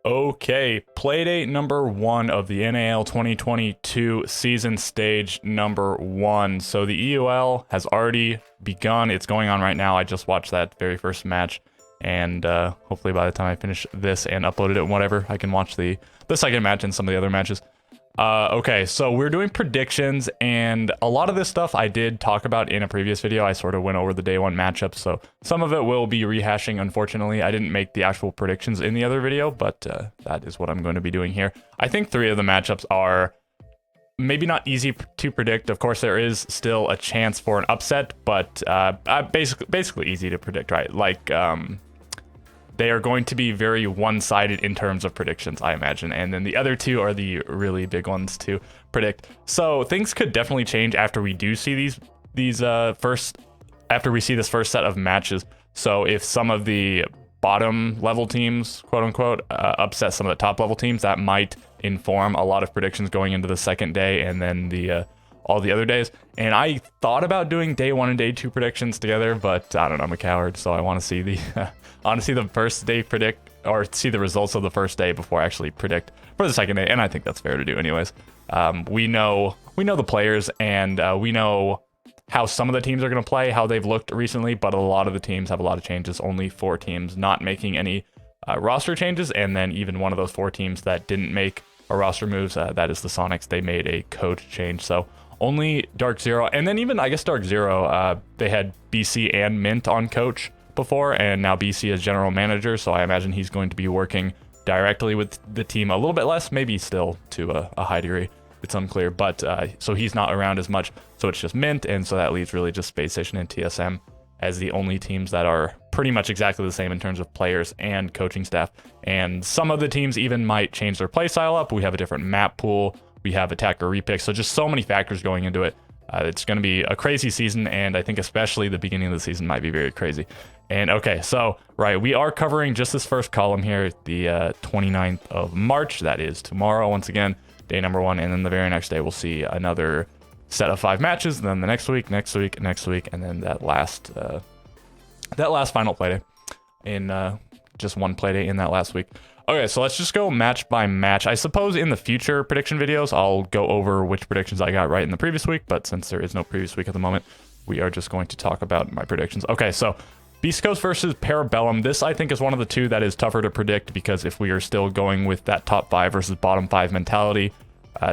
Okay, Playdate number 1 of the NAL 2022 season stage number 1. So the EUL has already begun. It's going on right now. I just watched that very first match, and hopefully by the time I finish this and uploaded it and whatever, I can watch the second match and some of the other matches. Okay, so we're doing predictions, and a lot of this stuff I did talk about in a previous video. I sort of went over the day 1 matchups, so some of it will be rehashing. Unfortunately, I didn't make the actual predictions in the other video, but that is what I'm going to be doing here. I think 3 of the matchups are maybe not easy to predict. Of course, there is still a chance for an upset, but basically easy to predict, right? Like, they are going to be very one-sided in terms of predictions, I imagine. And then the other 2 are the really big ones to predict. So things could definitely change after we do see after we see this first set of matches. So if some of the bottom level teams, quote unquote, upset some of the top level teams, that might inform a lot of predictions going into the second day and then all the other days. And I thought about doing day 1 and day 2 predictions together, but I don't know, I'm a coward, so I want to see the first day predict, or see the results of the first day before I actually predict for the second day, and I think that's fair to do anyways. We know the players, and we know how some of the teams are going to play, how they've looked recently, but a lot of the teams have a lot of changes. Only 4 teams not making any roster changes, and then even one of those 4 teams that didn't make a roster moves, that is the Sonics, they made a code change. So only DarkZero, and then even I guess DarkZero, they had BC and Mint on coach before, and now BC is general manager, so I imagine he's going to be working directly with the team a little bit less, maybe still to a high degree. It's unclear, but so he's not around as much, so it's just Mint, and so that leaves really just Space Station and TSM as the only teams that are pretty much exactly the same in terms of players and coaching staff. And some of the teams even might change their playstyle up. We have a different map pool, we have attacker repicks, so just so many factors going into it. It's going to be a crazy season, and I think especially the beginning of the season might be very crazy. And okay, so right, we are covering just this first column here, the 29th of March. That is tomorrow, once again, day number 1, and then the very next day we'll see another set of 5 matches. And then the next week, and then that last final playday in just one playday in that last week. Okay, so let's just go match by match. I suppose in the future prediction videos, I'll go over which predictions I got right in the previous week, but since there is no previous week at the moment, we are just going to talk about my predictions. Okay, so Beast Coast versus Parabellum. This, I think, is one of the 2 that is tougher to predict, because if we are still going with that top 5 versus bottom 5 mentality,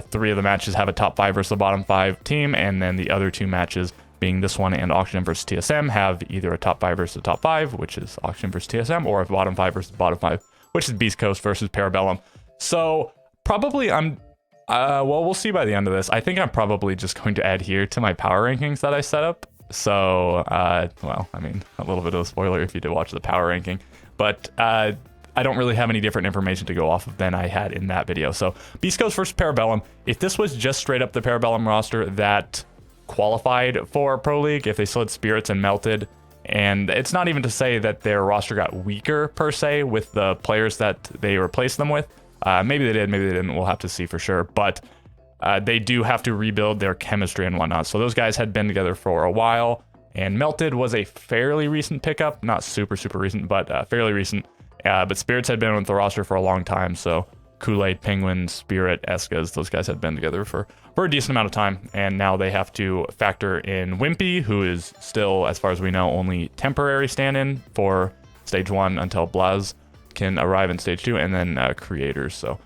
3 of the matches have a top 5 versus a bottom 5 team, and then the other 2 matches, being this one and Oxygen versus TSM, have either a top 5 versus a top 5, which is Oxygen versus TSM, or a bottom 5 versus bottom 5, which is Beast Coast versus Parabellum. So probably well, we'll see by the end of this. I think I'm probably just going to adhere to my power rankings that I set up. So, well, I mean, a little bit of a spoiler if you did watch the power ranking, but I don't really have any different information to go off of than I had in that video. So Beast Coast versus Parabellum. If this was just straight up the Parabellum roster that qualified for Pro League, if they slid Spirits and Melted, and it's not even to say that their roster got weaker per se with the players that they replaced them with. Maybe they did, maybe they didn't. We'll have to see for sure. But they do have to rebuild their chemistry and whatnot. So those guys had been together for a while, and Melted was a fairly recent pickup. Not super recent, but fairly recent. But Spirits had been with the roster for a long time. So Kool-Aid, Penguin, Spirit, Eskas, those guys had been together for a decent amount of time, and now they have to factor in Wimpy, who is still, as far as we know, only temporary stand-in for stage 1 until Blaz can arrive in stage 2, and then Creators. So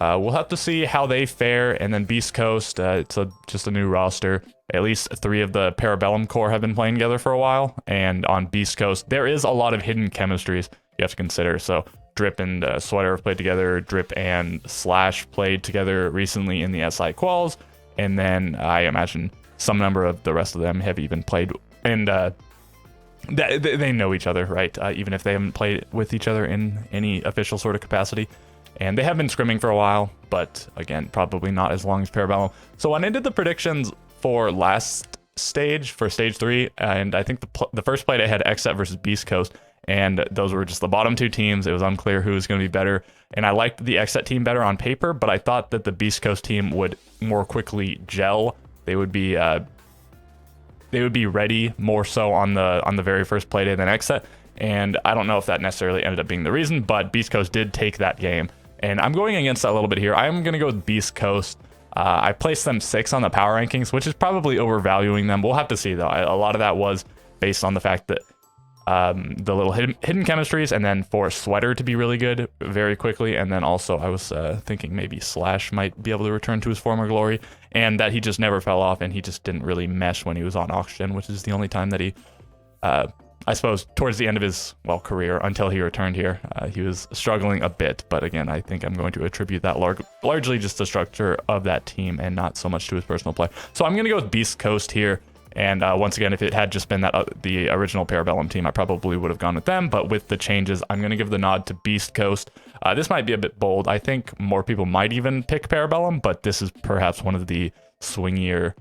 we'll have to see how they fare. And then Beast Coast, it's just a new roster. At least 3 of the Parabellum core have been playing together for a while, and on Beast Coast there is a lot of hidden chemistries you have to consider. So Drip and Sweater have played together. Drip and Slash played together recently in the SI quals, and then I imagine some number of the rest of them have even played, and they know each other, right? Even if they haven't played with each other in any official sort of capacity. And they have been scrimming for a while, but again, probably not as long as Parabellum. So when I did the predictions for last stage, for stage 3, and I think the first play I had XSET versus Beast Coast, and those were just the bottom 2 teams. It was unclear who was going to be better, and I liked the XSET team better on paper, but I thought that the Beast Coast team would more quickly gel. They would be ready more so on the very first playday than XSET, and I don't know if that necessarily ended up being the reason, but Beast Coast did take that game, And I'm going against that a little bit here. I'm going to go with Beast Coast. I placed them 6 on the power rankings, which is probably overvaluing them. We'll have to see, though. A lot of that was based on the fact that the little hidden chemistries, and then for Sweater to be really good very quickly, and then also I was thinking maybe Slash might be able to return to his former glory, and that he just never fell off, and he just didn't really mesh when he was on Oxygen, which is the only time that he, I suppose, towards the end of his, well, career, until he returned here, he was struggling a bit. But again, I think I'm going to attribute that largely just the structure of that team and not so much to his personal play. So I'm going to go with Beast Coast here. And once again, if it had just been that the original Parabellum team, I probably would have gone with them. But with the changes, I'm going to give the nod to Beast Coast. This might be a bit bold. I think more people might even pick Parabellum, but this is perhaps one of the swingier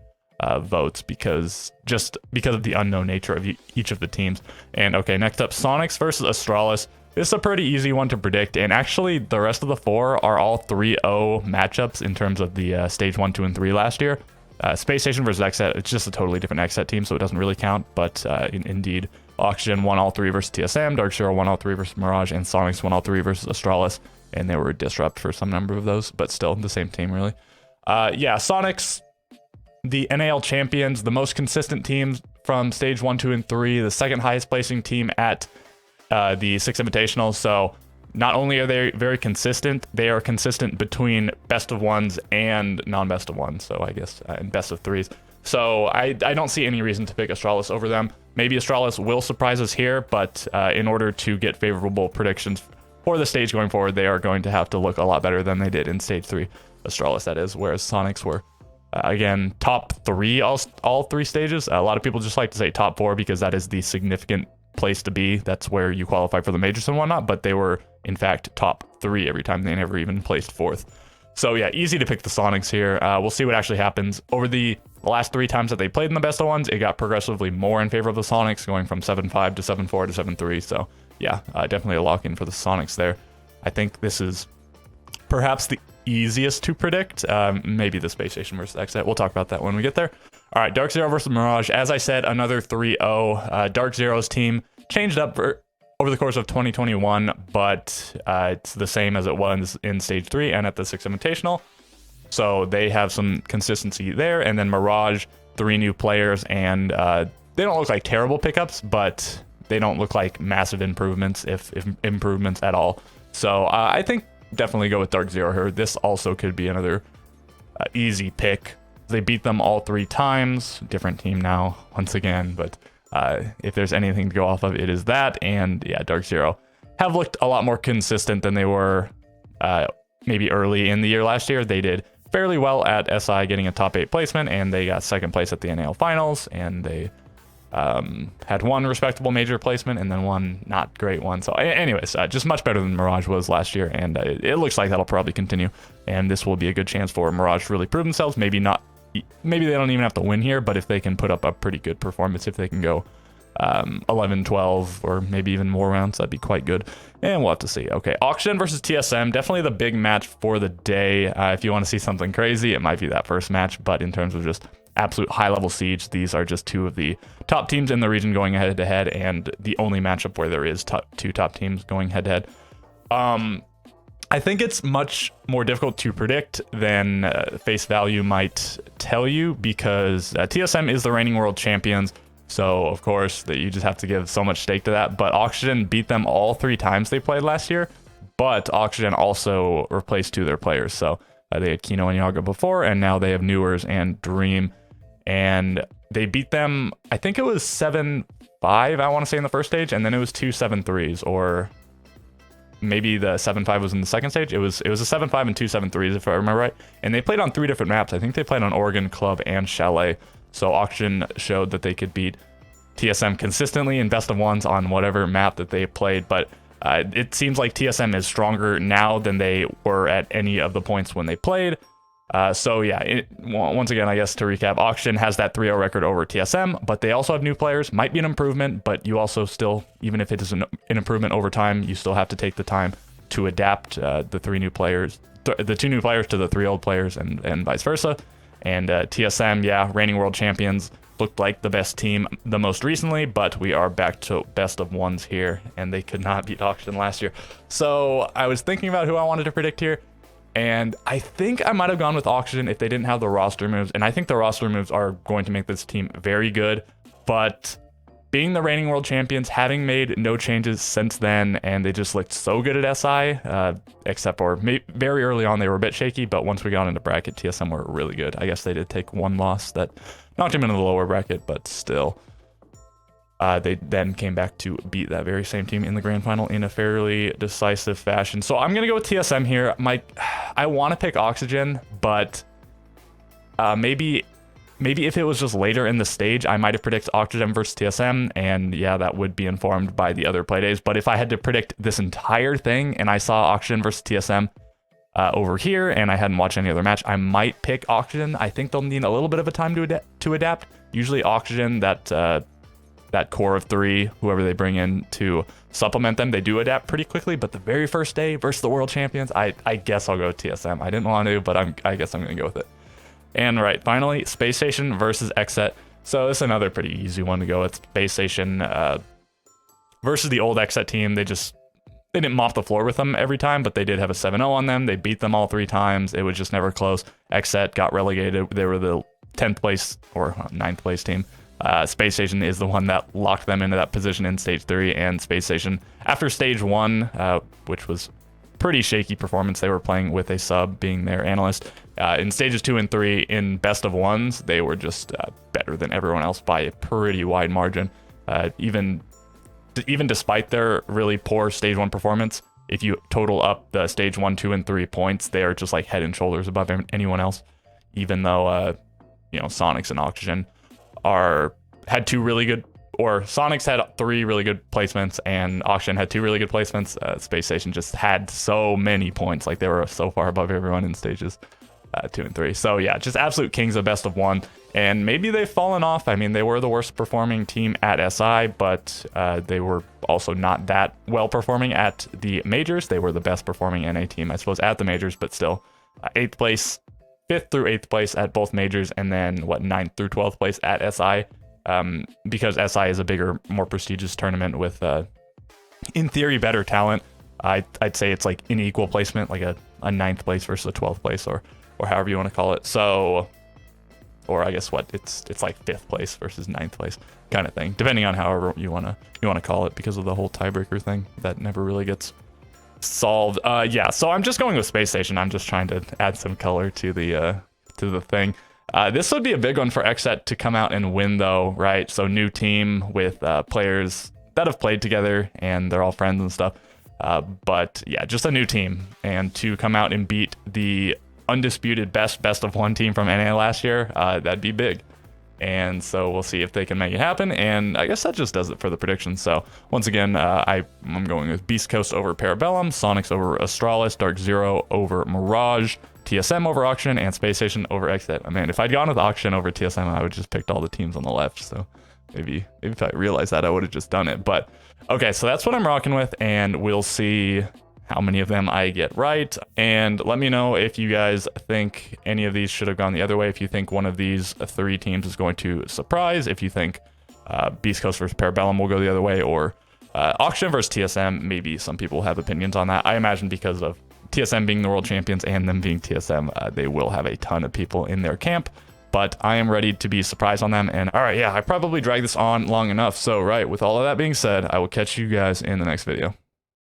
votes because of the unknown nature of each of the teams. And okay, next up, Sonics versus Astralis. This is a pretty easy one to predict, and actually the rest of the 4 are all 3-0 matchups in terms of the stage 1, 2, and 3 last year. Space Station versus XSET, it's just a totally different XSET team, so it doesn't really count, but indeed, Oxygen won all 3 versus TSM, DarkZero won all 3 versus Mirage, and Sonics won all 3 versus Astralis, and they were disrupt for some number of those, but still the same team, really. Yeah, Sonics, the NAL champions, the most consistent teams from stage 1, 2, and 3, the second highest placing team at the 6 Invitational, so not only are they very consistent, they are consistent between best of 1s and non-best of 1s, so I guess, and best of 3s. So I don't see any reason to pick Astralis over them. Maybe Astralis will surprise us here, but in order to get favorable predictions for the stage going forward, they are going to have to look a lot better than they did in stage 3, Astralis that is, whereas Sonics were, again, top 3 all 3 stages. A lot of people just like to say top 4 because that is the significant place to be. That's where you qualify for the majors and whatnot, but they were in fact top 3 every time. They never even placed 4th. So yeah, easy to pick the Sonics here. We'll see what actually happens. Over the last 3 times that they played in the best of 1s, it got progressively more in favor of the Sonics, going from 7-5 to 7-4 to 7-3. So yeah, definitely a lock in for the Sonics there. I think this is perhaps the easiest to predict. Maybe the Space Station versus XSET. We'll talk about that when we get there. All right, DarkZero versus Mirage. As I said, another 3-0. DarkZero's team changed up over the course of 2021, but it's the same as it was in stage 3 and at the 6 Invitational. So they have some consistency there. And then Mirage, 3 new players, and they don't look like terrible pickups, but they don't look like massive improvements, if improvements at all. So I think definitely go with DarkZero here. This also could be another easy pick. They beat them all 3 times. Different team now, once again, but if there's anything to go off of, it is that. And yeah, DarkZero have looked a lot more consistent than they were maybe early in the year last year. They did fairly well at SI, getting a top 8 placement, and they got 2nd place at the NAL finals, and they had 1 respectable major placement and then 1 not great one. So anyways, just much better than Mirage was last year, and it looks like that'll probably continue, and this will be a good chance for Mirage to really prove themselves. Maybe they don't even have to win here, but if they can put up a pretty good performance, if they can go 11-12 or maybe even more rounds, that'd be quite good, and we'll have to see. Okay, Oxygen versus TSM, definitely the big match for the day. If you want to see something crazy, it might be that first match, but in terms of just absolute high-level siege, these are just 2 of the top teams in the region going head-to-head, and the only matchup where there is 2 top teams going head-to-head. I think it's much more difficult to predict than face value might tell you, because TSM is the reigning world champions, so of course that you just have to give so much stake to that. But Oxygen beat them all 3 times they played last year, but Oxygen also replaced 2 of their players. So they had Kino and Yaga before, and now they have Newers and Dream, and they beat them, I think it was 7-5, I want to say, in the first stage, and then it was 2 7-3s, or maybe the 7-5 was in the second stage. It was a 7-5 and 2 7-3s, if I remember right. And they played on 3 different maps. I think they played on Oregon, Club, and Chalet. So Oxygen showed that they could beat TSM consistently in best of 1s on whatever map that they played. But it seems like TSM is stronger now than they were at any of the points when they played. So yeah, once again, I guess to recap, Oxygen has that 3-0 record over TSM, but they also have new players. Might be an improvement, but you also still, even if it is an improvement over time, you still have to take the time to adapt the 3 new players, the 2 new players to the 3 old players, and vice versa. And TSM, yeah, reigning world champions, looked like the best team the most recently, but we are back to best of ones here, and they could not beat Auction last year. So I was thinking about who I wanted to predict here, and I think I might have gone with Auction if they didn't have the roster moves, and I think the roster moves are going to make this team very good, but being the reigning world champions, having made no changes since then, and they just looked so good at SI, except for very early on they were a bit shaky, but once we got into bracket, TSM were really good. I guess they did take one loss that knocked them into the lower bracket, but still. They then came back to beat that very same team in the grand final in a fairly decisive fashion. So I'm going to go with TSM here. I want to pick Oxygen, but maybe if it was just later in the stage, I might have predicted Oxygen versus TSM, and yeah, that would be informed by the other playdays. But if I had to predict this entire thing and I saw Oxygen versus TSM over here and I hadn't watched any other match, I might pick Oxygen. I think they'll need a little bit of a time to adapt. Usually Oxygen, that core of 3, whoever they bring in to supplement them, they do adapt pretty quickly. But the very first day versus the world champions, I guess I'll go with TSM. I didn't want to, but I guess I'm going to go with it. And right, finally, Space Station versus XSET. So this is another pretty easy one to go with. Space Station versus the old XSET team. They didn't mop the floor with them every time, but they did have a 7-0 on them. They beat them all 3 times. It was just never close. XSET got relegated. They were the 10th place or 9th place team. Space Station is the one that locked them into that position in stage 3, and Space Station, after stage 1, which was pretty shaky performance, they were playing with a sub being their analyst. In stages 2 and 3, in best of ones, they were just better than everyone else by a pretty wide margin. Even despite their really poor stage 1 performance, if you total up the stage 1, 2, and 3 points, they are just like head and shoulders above anyone else. Even though Sonics and Oxygen had 2 really good, or Sonics had 3 really good placements and Oxygen had 2 really good placements. Space Station just had so many points, like they were so far above everyone in stages 2 and 3. So yeah, just absolute kings of best of 1, and maybe they've fallen off. I mean, they were the worst performing team at SI, but they were also not that well performing at the majors. They were the best performing NA team, I suppose, at the majors, but still 8th place, 5th through 8th place at both majors, and then 9th through 12th place at SI. Because SI is a bigger, more prestigious tournament with, in theory, better talent. I'd say it's like an equal placement, like a 9th place versus a 12th place, or however you want to call it. So, or I guess it's like 5th place versus 9th place kind of thing, depending on however you want to call it, because of the whole tiebreaker thing that never really gets solved. Yeah, so I'm just going with Space Station. I'm just trying to add some color to the thing. This would be a big one for XSET to come out and win, though, right? So new team with players that have played together and they're all friends and stuff. But yeah, just a new team, and to come out and beat the undisputed best of 1 team from NA last year, that'd be big. And so we'll see if they can make it happen. And I guess that just does it for the predictions. So once again, I'm going with Beast Coast over Parabellum, Sonics over Astralis, DarkZero over Mirage, TSM over Auction, and Space Station over XSET. I mean, if I'd gone with Auction over TSM, I would just picked all the teams on the left. So maybe if I realized that, I would have just done it. But okay, so that's what I'm rocking with, and we'll see how many of them I get right. And let me know if you guys think any of these should have gone the other way, if you think one of these 3 teams is going to surprise, if you think Beast Coast versus Parabellum will go the other way, or Auction versus TSM. Maybe some people have opinions on that. I imagine because of TSM being the world champions and them being TSM, they will have a ton of people in their camp, but I am ready to be surprised on them. And all right, yeah, I probably dragged this on long enough. So right, with all of that being said, I will catch you guys in the next video.